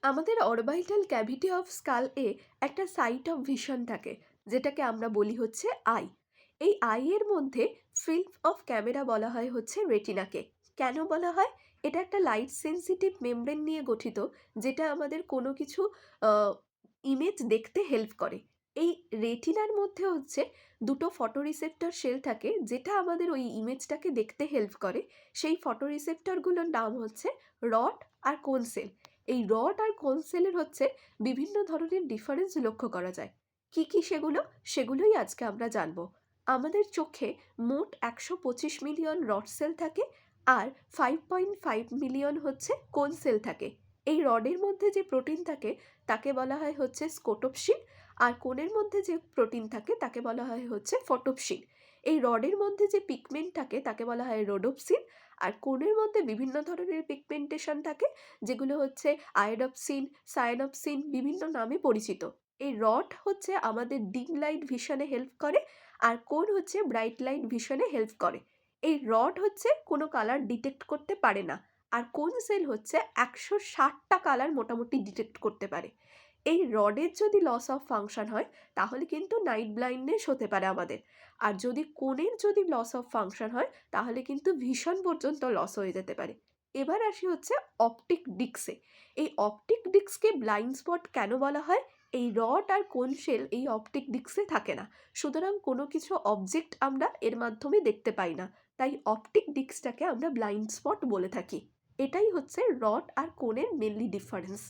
আমাদের orbital cavity of skull এ একটা site of vision থাকে, যেটাকে আমরা বলি হচ্ছে আই। এই আই এর মধ্যে ফিল্ড অফ ক্যামেরা বলা হয় হচ্ছে রেটিনাকে। কেন বলা হয়? এটা একটা লাইট সেন্সিটিভ মেমব্রেন নিয়ে গঠিত, যেটা আমাদের কোনো কিছু ইমেজ দেখতে হেল্প করে। এই রেটিনার মধ্যে হচ্ছে দুটো ফটোরিসেপ্টর সেল থাকে, যেটা আমাদের ওই ইমেজটাকে দেখতে হেল্প করে। সেই ফটোরিসেপ্টরগুলোর নাম হচ্ছে রড আর কোন সেল। এই রড আর কোন সেলের হচ্ছে বিভিন্ন ধরনের ডিফারেন্স লক্ষ্য করা যায়। কি কি সেগুলো? সেগুলোই আজকে আমরা জানবো। আমাদের চোখে মোট 125 মিলিয়ন রড সেল থাকে, আর 5.5 মিলিয়ন হচ্ছে কোন সেল থাকে। এই রডের মধ্যে যে প্রোটিন থাকে তাকে বলা হয় হচ্ছে স্কোটোপসিন, আর কোণের মধ্যে যে প্রোটিন থাকে তাকে বলা হয় হচ্ছে ফটোপসিন। এই রডের মধ্যে যে পিগমেন্ট থাকে তাকে বলা হয় রোডোপসিন, আর কোণের মধ্যে বিভিন্ন ধরনের পিগমেন্টেশন থাকে, যেগুলো হচ্ছে আয়োডপসিন, সায়ানপসিন বিভিন্ন নামে পরিচিত। এই রড হচ্ছে আমাদের ডিম লাইট ভিশনে হেল্প করে, আর কোণ হচ্ছে ব্রাইট লাইট ভিশনে হেল্প করে। এই রড হচ্ছে কোনো কালার ডিটেক্ট করতে পারে না, আর কোন সেল হচ্ছে 160টা কালার মোটামুটি ডিটেক্ট করতে পারে। এই রডের যদি লস অফ ফাংশন হয়, তাহলে কিন্তু নাইট ব্লাইন্ডনেস হতে পারে আমাদের। আর যদি কোণের যদি লস অফ ফাংশন হয়, তাহলে কিন্তু ভীষণ পর্যন্ত লস হয়ে যেতে পারে। এবার আসি হচ্ছে অপটিক ডিস্কে। এই অপটিক ডিস্ককে ব্লাইন্ড স্পট কেন বলা হয়? এই রড আর কোন সেল এই অপটিক ডিস্কে থাকে না, সুতরাং কোনো কিছু অবজেক্ট আমরা এর মাধ্যমে দেখতে পাই না। তাই অপটিক ডিস্কটাকে আমরা ব্লাইন্ড স্পট বলে থাকি। এটাই হচ্ছে রড আর কোনের মেনলি ডিফারেন্স।